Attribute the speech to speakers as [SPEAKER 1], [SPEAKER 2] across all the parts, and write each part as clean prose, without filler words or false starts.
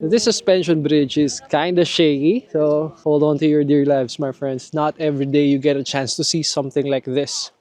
[SPEAKER 1] This suspension bridge is kind of shaky, so hold on to your dear lives, my friends. Not every day you get a chance to see something like this.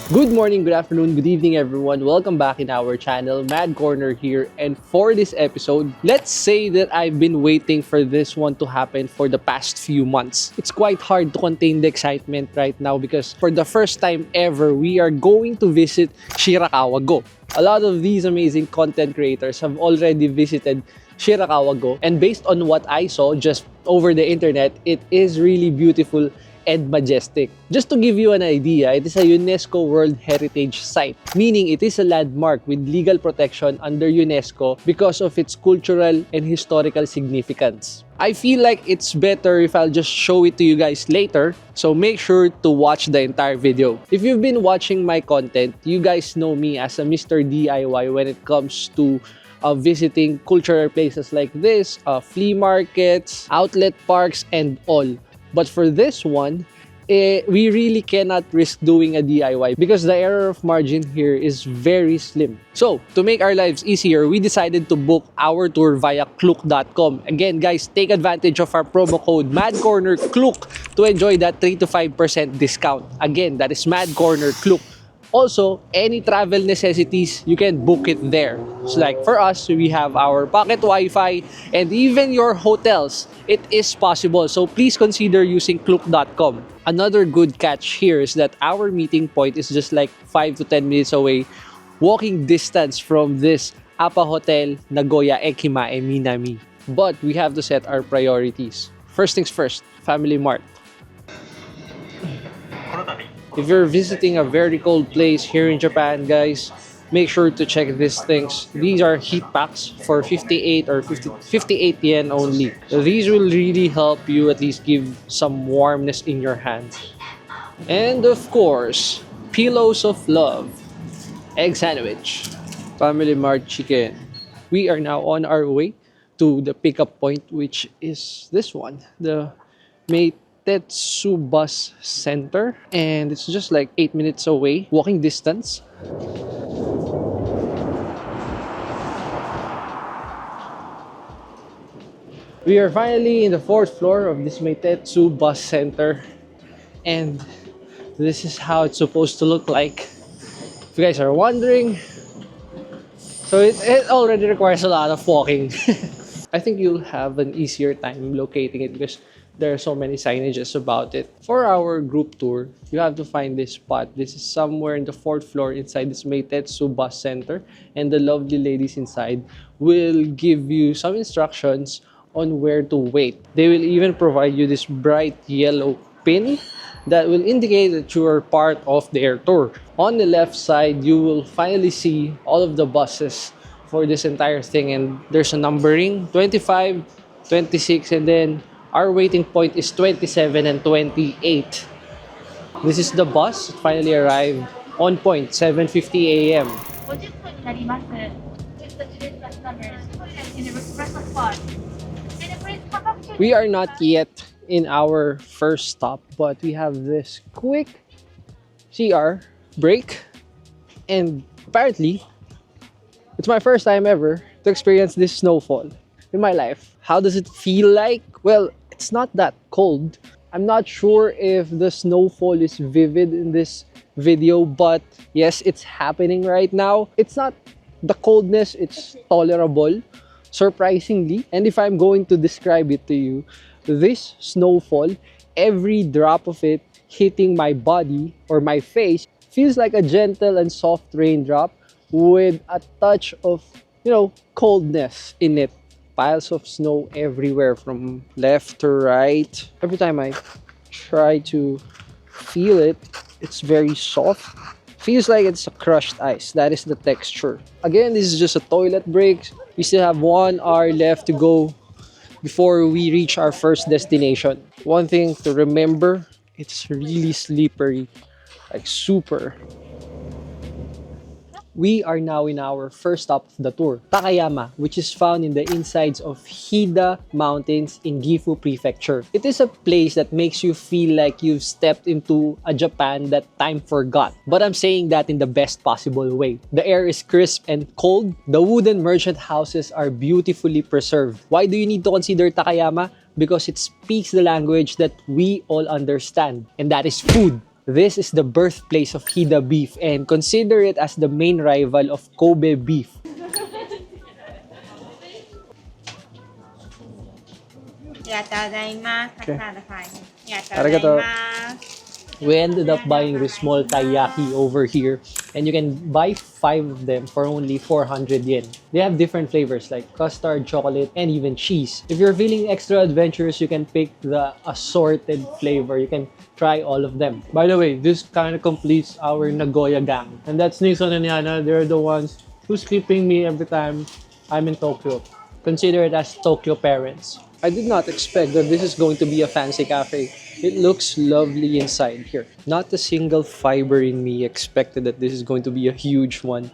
[SPEAKER 1] Good morning, good afternoon, good evening everyone. Welcome back in our channel, Mad Corner here. And for this episode, let's say that I've been waiting for this one to happen for the past few months. It's quite hard to contain the excitement right now because for the first time ever, we are going to visit Shirakawa-go. A lot of these amazing content creators have already visited Shirakawa-go, and based on what I saw just over the internet, it is really beautiful and majestic. Just to give you an idea, it is a UNESCO World Heritage Site, meaning it is a landmark with legal protection under UNESCO because of its cultural and historical significance. I feel like it's better if I'll just show it to you guys later, so make sure to watch the entire video. If you've been watching my content, you guys know me as a Mr. DIY when it comes to visiting cultural places like this, flea markets, outlet parks, and all. But for this one, we really cannot risk doing a DIY because the error of margin here is very slim. So, to make our lives easier, we decided to book our tour via klook.com. Again, guys, take advantage of our promo code MADCORNERKLOOK to enjoy that 3 to 5% discount. Again, that is MADCORNERKLOOK. Also, any travel necessities, you can book it there. So like for us, we have our pocket Wi-Fi and even your hotels. It is possible. So please consider using klook.com. Another good catch here is that our meeting point is just like 5 to 10 minutes away, walking distance from this Apa Hotel, Nagoya Ekimae Minami. But we have to set our priorities. First things first, Family Mart. If you're visiting a very cold place here in Japan, guys, make sure to check these things. These are heat packs for 58 or 58 yen only. So these will really help you at least give some warmness in your hands. And of course, pillows of love. Egg sandwich. Family Mart chicken. We are now on our way to the pickup point, which is this one. The Meitetsu Bus Center, and it's just like 8 minutes away, walking distance. We are finally in the 4th floor of this Meitetsu Bus Center, and this is how it's supposed to look like. If you guys are wondering, so it already requires a lot of walking. I think you'll have an easier time locating it because there are so many signages about it. For our group tour, you have to find this spot. This is somewhere in the 4th floor inside this Meitetsu Bus Center, and the lovely ladies inside will give you some instructions on where to wait. They will even provide you this bright yellow pin that will indicate that you are part of their tour. On the left side, you will finally see all of the buses for this entire thing, and there's a numbering 25, 26, and then our waiting point is 27 and 28. This is the bus. It finally arrived on point, 7:50 a.m. We are not yet in our first stop, but we have this quick CR break, and apparently it's my first time ever to experience this snowfall in my life. How does it feel like? Well, it's not that cold. I'm not sure if the snowfall is vivid in this video, but yes, it's happening right now. It's not the coldness, it's tolerable, surprisingly. And if I'm going to describe it to you, this snowfall, every drop of it hitting my body or my face feels like a gentle and soft raindrop with a touch of, coldness in it. Piles of snow everywhere from left to right. Every time I try to feel it, it's very soft. Feels like it's a crushed ice. That is the texture. Again, this is just a toilet break. We still have 1 hour left to go before we reach our first destination. One thing to remember, it's really slippery. Like super. We are now in our first stop of the tour, Takayama, which is found in the insides of Hida Mountains in Gifu Prefecture. It is a place that makes you feel like you've stepped into a Japan that time forgot. But I'm saying that in the best possible way. The air is crisp and cold. The wooden merchant houses are beautifully preserved. Why do you need to consider Takayama? Because it speaks the language that we all understand, and that is food. This is the birthplace of Hida beef, and consider it as the main rival of Kobe beef. Okay. Arigato. We ended up buying this small taiyaki over here, and you can buy 5 of them for only 400 yen. They have different flavors like custard, chocolate, and even cheese. If you're feeling extra adventurous, you can pick the assorted flavor. You can try all of them. By the way, this kind of completes our Nagoya gang. And that's Nixon and Yana. They're the ones who's keeping me every time I'm in Tokyo. Consider it as Tokyo parents. I did not expect that this is going to be a fancy cafe. It looks lovely inside here. Not a single fiber in me expected that this is going to be a huge one.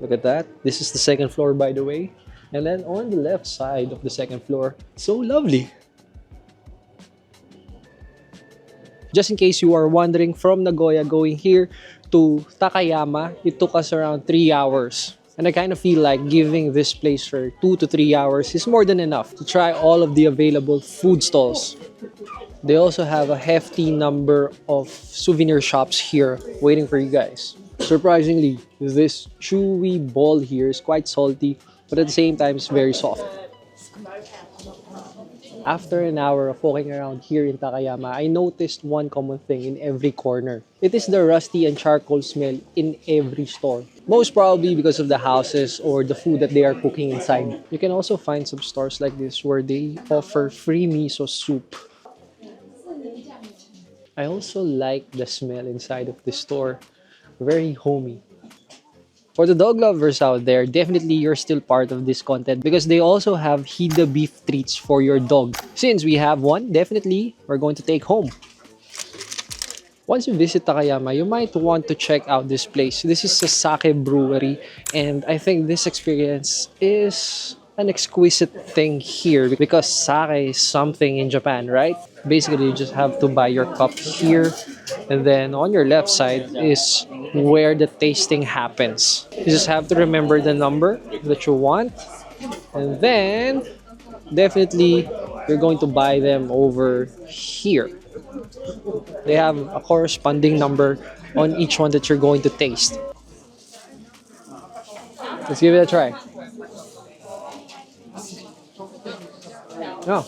[SPEAKER 1] Look at that. This is the second floor, by the way. And then on the left side of the second floor, so lovely. Just in case you are wondering, from Nagoya going here to Takayama, it took us around 3 hours. And I kind of feel like giving this place for 2 to 3 hours is more than enough to try all of the available food stalls. They also have a hefty number of souvenir shops here waiting for you guys. Surprisingly, this chewy ball here is quite salty, but at the same time it's very soft. After an hour of walking around here in Takayama, I noticed one common thing in every corner. It is the rusty and charcoal smell in every store. Most probably because of the houses or the food that they are cooking inside. You can also find some stores like this where they offer free miso soup. I also like the smell inside of this store. Very homey. For the dog lovers out there, definitely you're still part of this content because they also have Hida beef treats for your dog. Since we have one, definitely we're going to take home. Once you visit Takayama, you might want to check out this place. This is a sake brewery, and I think this experience is an exquisite thing here because sake is something in Japan, right? Basically, you just have to buy your cup here, and then on your left side is where the tasting happens. You just have to remember the number that you want, and then definitely you're going to buy them over here. They have a corresponding number on each one that you're going to taste. Let's give it a try. Oh.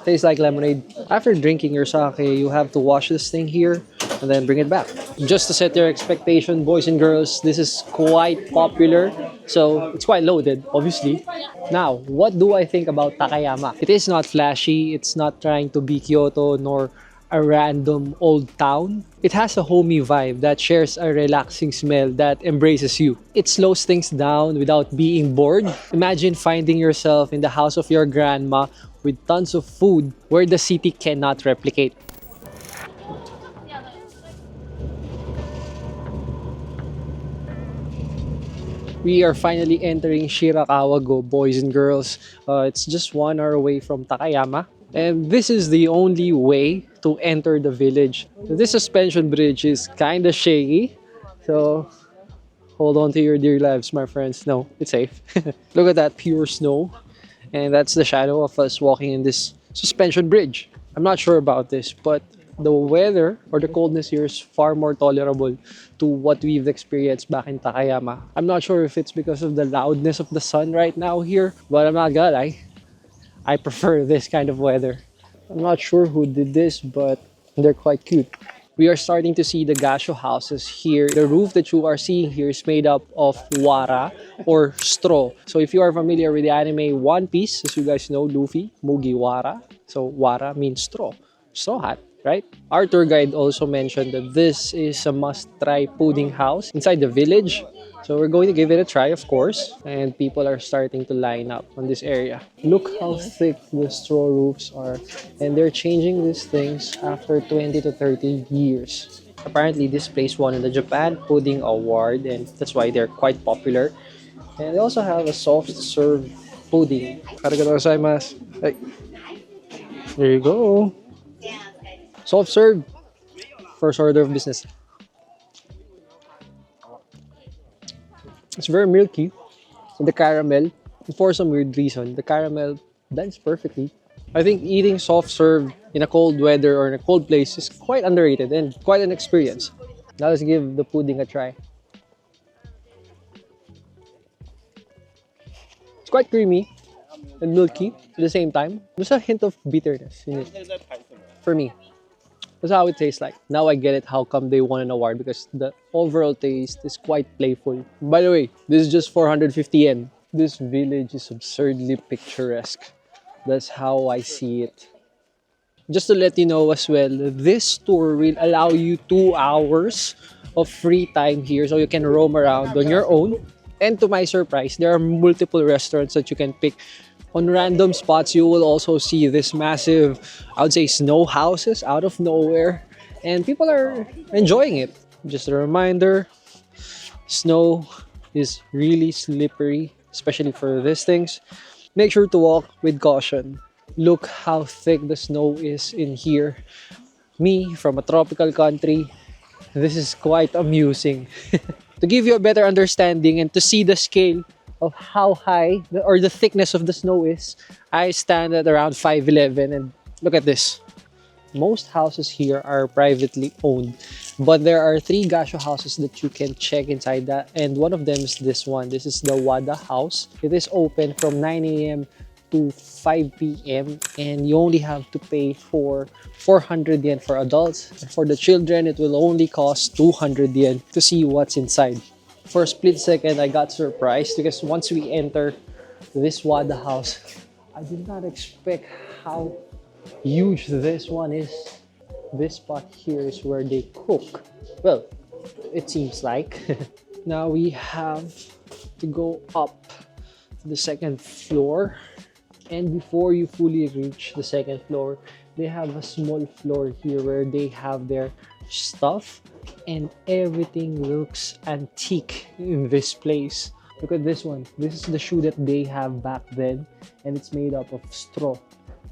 [SPEAKER 1] Tastes like lemonade. After drinking your sake, you have to wash this thing here and then bring it back. Just to set your expectation, boys and girls, this is quite popular. So it's quite loaded, obviously. Now, what do I think about Takayama? It is not flashy. It's not trying to be Kyoto nor a random old town. It has a homey vibe that shares a relaxing smell that embraces you. It slows things down without being bored. Imagine finding yourself in the house of your grandma with tons of food where the city cannot replicate. We are finally entering Shirakawa-go, boys and girls. It's just 1 hour away from Takayama. And this is the only way to enter the village. This suspension bridge is kind of shaky. So hold on to your dear lives, my friends. No, it's safe. Look at that pure snow. And that's the shadow of us walking in this suspension bridge. I'm not sure about this, but the weather or the coldness here is far more tolerable to what we've experienced back in Takayama. I'm not sure if it's because of the loudness of the sun right now here, but I'm not gonna lie. I prefer this kind of weather. I'm not sure who did this, but they're quite cute. We are starting to see the gasho houses here. The roof that you are seeing here is made up of wara or straw. So if you are familiar with the anime One Piece, as you guys know, Luffy, Mugiwara. So wara means straw. Straw hat, right? Our tour guide also mentioned that this is a must-try pudding house inside the village. So we're going to give it a try, of course. And people are starting to line up on this area. Look how thick the straw roofs are. And they're changing these things after 20 to 30 years. Apparently, this place won the Japan Pudding Award, and that's why they're quite popular. And they also have a soft serve pudding. Arigatou gozaimasu. Hey, there you go. Soft serve. First order of business. It's very milky. The caramel, for some weird reason, the caramel blends perfectly. I think eating soft serve in a cold weather or in a cold place is quite underrated and quite an experience. Now let's give the pudding a try. It's quite creamy and milky at the same time. There's a hint of bitterness in it for me. That's how it tastes like. Now I get it how come they won an award because the overall taste is quite playful. By the way, this is just 450 yen. This village is absurdly picturesque. That's how I see it. Just to let you know as well, this tour will allow you 2 hours of free time here so you can roam around on your own. And to my surprise, there are multiple restaurants that you can pick. On random spots, you will also see this massive, I would say, snow houses out of nowhere. And people are enjoying it. Just a reminder, snow is really slippery, especially for these things. Make sure to walk with caution. Look how thick the snow is in here. Me, from a tropical country, this is quite amusing. To give you a better understanding and to see the scale of how high or the thickness of the snow is, I stand at around 5'11", and look at this. Most houses here are privately owned, but there are 3 gasho houses that you can check inside that, and one of them is this one. This is the Wada house. It is open from 9 a.m. to 5 p.m. and you only have to pay for 400 yen for adults. For the children, it will only cost 200 yen to see what's inside. For a split second, I got surprised because once we enter this Wada house, I did not expect how huge this one is. This spot here is where they cook. Well, it seems like. Now we have to go up to the second floor. And before you fully reach the second floor, they have a small floor here where they have their stuff, and everything looks antique in this place. Look at this one. This is the shoe that they have back then, and it's made up of straw.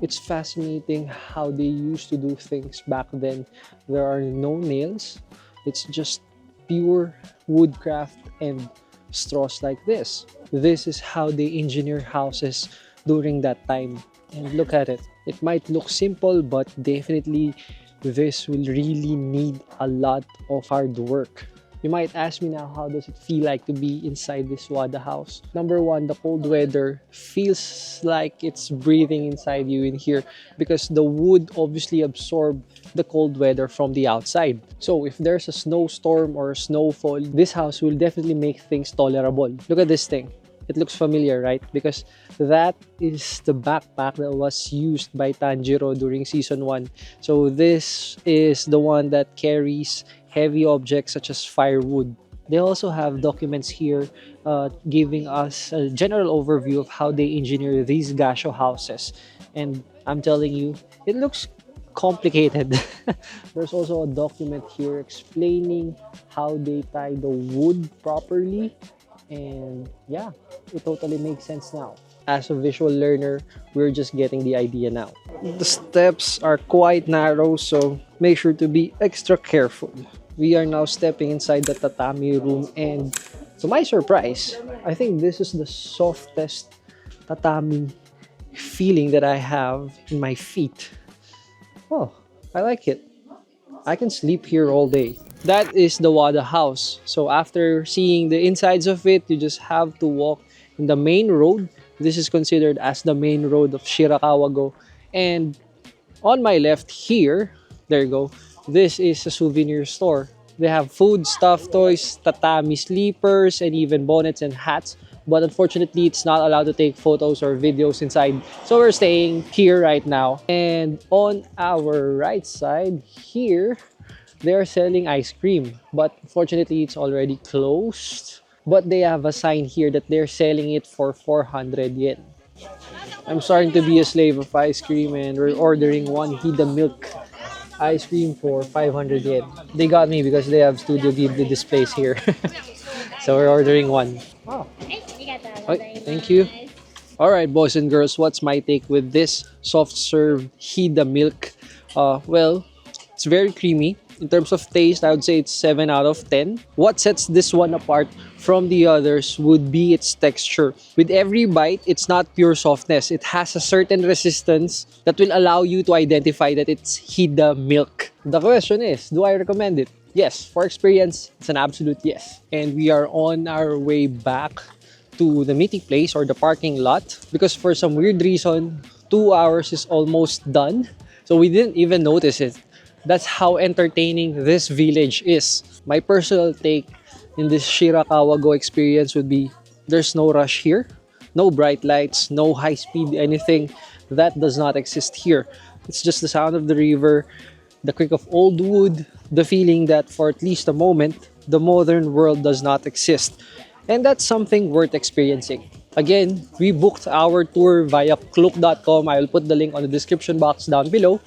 [SPEAKER 1] It's fascinating how they used to do things back then. There are no nails. It's just pure woodcraft and straws like this. This is how they engineer houses during that time. And look at it. It might look simple, but definitely this will really need a lot of hard work. You might ask me now, how does it feel like to be inside this Wada house? Number one, the cold weather feels like it's breathing inside you in here because the wood obviously absorb the cold weather from the outside. So if there's a snowstorm or a snowfall, this house will definitely make things tolerable. Look at this thing. It looks familiar, right? Because that is the backpack that was used by Tanjiro during season 1. So this is the one that carries heavy objects such as firewood. They also have documents here giving us a general overview of how they engineer these gasho houses. And I'm telling you, it looks complicated. There's also a document here explaining how they tie the wood properly. And yeah, it totally makes sense now. As a visual learner, we're just getting the idea now. The steps are quite narrow, so make sure to be extra careful. We are now stepping inside the tatami room, and to my surprise, I think this is the softest tatami feeling that I have in my feet. Oh, I like it. I can sleep here all day. That is the Wada house. So after seeing the insides of it, you just have to walk in the main road. This is considered as the main road of Shirakawa-go. And on my left here, there you go, this is a souvenir store. They have food, stuffed toys, tatami sleepers, and even bonnets and hats. But unfortunately, it's not allowed to take photos or videos inside. So we're staying here right now. And on our right side here, they're selling ice cream. But unfortunately, it's already closed. but they have a sign here that they're selling it for 400 yen. I'm starting to be a slave of ice cream, and we're ordering one Hida milk ice cream for 500 yen. They got me because they have Studio Ghibli displays here. So we're ordering one. Oh, okay, thank you. All right, boys and girls, what's my take with this soft serve Hida milk? Well, it's very creamy. In terms of taste, I would say it's 7 out of 10. What sets this one apart from the others would be its texture. With every bite, it's not pure softness. It has a certain resistance that will allow you to identify that it's Hida milk. The question is, do I recommend it? Yes, for experience, it's an absolute yes. And we are on our way back to the meeting place or the parking lot because for some weird reason, 2 hours is almost done. So we didn't even notice it. That's how entertaining this village is. My personal take in this Shirakawa-go experience would be there's no rush here, no bright lights, no high speed anything. That does not exist here. It's just the sound of the river, the creak of old wood, the feeling that for at least a moment, the modern world does not exist. And that's something worth experiencing. Again, we booked our tour via klook.com. I will put the link on the description box down below.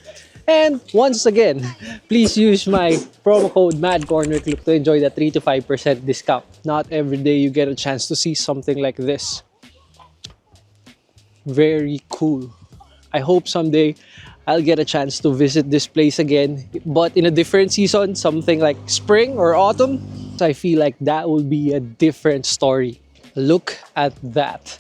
[SPEAKER 1] And once again, please use my promo code MADCORNERCLUB to enjoy the 3 to 5% discount. Not every day you get a chance to see something like this. Very cool. I hope someday I'll get a chance to visit this place again, but in a different season, something like spring or autumn. I feel like that will be a different story. Look at that.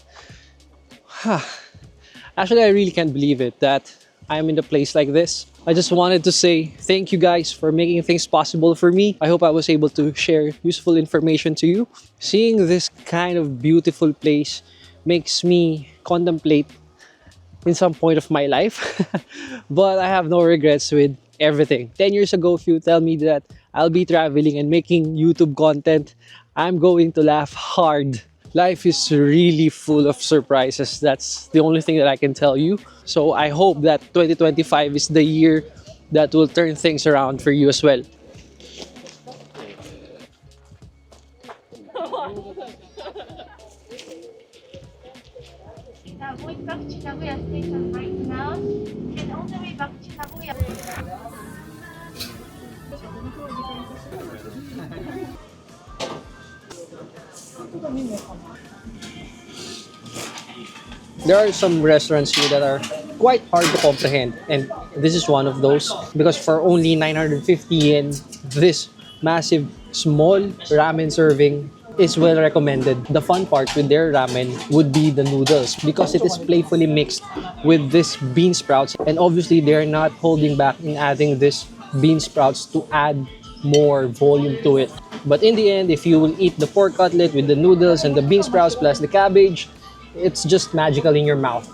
[SPEAKER 1] Actually, I really can't believe it that I'm in a place like this. I just wanted to say thank you guys for making things possible for me. I hope I was able to share useful information to you. Seeing this kind of beautiful place makes me contemplate in some point of my life. But I have no regrets with everything. 10 years ago, if you tell me that I'll be traveling and making YouTube content, I'm going to laugh hard. Life is really full of surprises. That's the only thing that I can tell you. So I hope that 2025 is the year that will turn things around for you as well.
[SPEAKER 2] Going back to Nagoya Station right now, and on the way back to Nagoya.
[SPEAKER 1] There are some restaurants here that are quite hard to comprehend, and this is one of those because for only 950 yen, this massive small ramen serving is well recommended. The fun part with their ramen would be the noodles because it is playfully mixed with this bean sprouts, and obviously they're not holding back in adding this bean sprouts to add more volume to it. But in the end, if you will eat the pork cutlet with the noodles and the bean sprouts plus the cabbage, it's just magical in your mouth.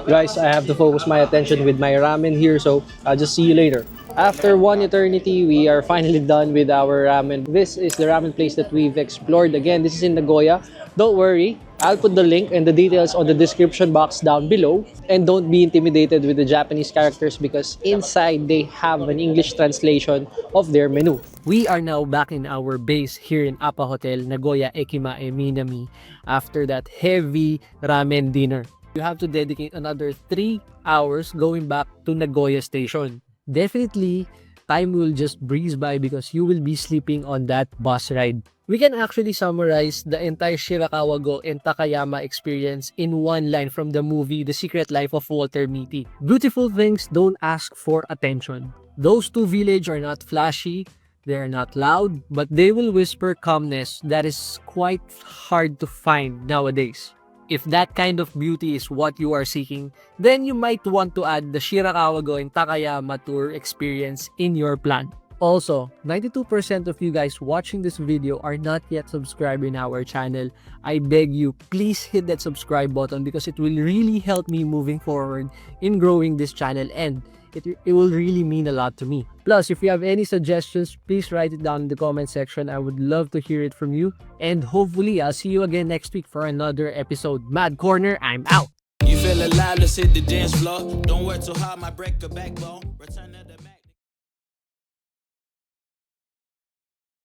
[SPEAKER 1] Guys, I have to focus my attention with my ramen here, so I'll just see you later. After one eternity, we are finally done with our ramen. This is the ramen place that we've explored. Again, this is in Nagoya. Don't worry, I'll put the link and the details on the description box down below. And don't be intimidated with the Japanese characters because inside they have an English translation of their menu. We are now back in our base here in Appa Hotel, Nagoya Ekimae Minami, after that heavy ramen dinner. You have to dedicate another 3 hours going back to Nagoya Station. Definitely, time will just breeze by because you will be sleeping on that bus ride. We can actually summarize the entire Shirakawa-go and Takayama experience in one line from the movie The Secret Life of Walter Mitty. Beautiful things don't ask for attention. Those two villages are not flashy, they're not loud, but they will whisper calmness that is quite hard to find nowadays. If that kind of beauty is what you are seeking, then you might want to add the Shirakawa-go and Takayama tour experience in your plan. Also, 92% of you guys watching this video are not yet subscribed in our channel. I beg you, please hit that subscribe button because it will really help me moving forward in growing this channel, and it will really mean a lot to me. Plus, if you have any suggestions, please write it down in the comment section. I would love to hear it from you. And hopefully, I'll see you again next week for another episode. Mad Corner, I'm out!
[SPEAKER 3] You feel alive, let's hit the dance floor. Don't work too hard, my break a backbone. Return to the Mac.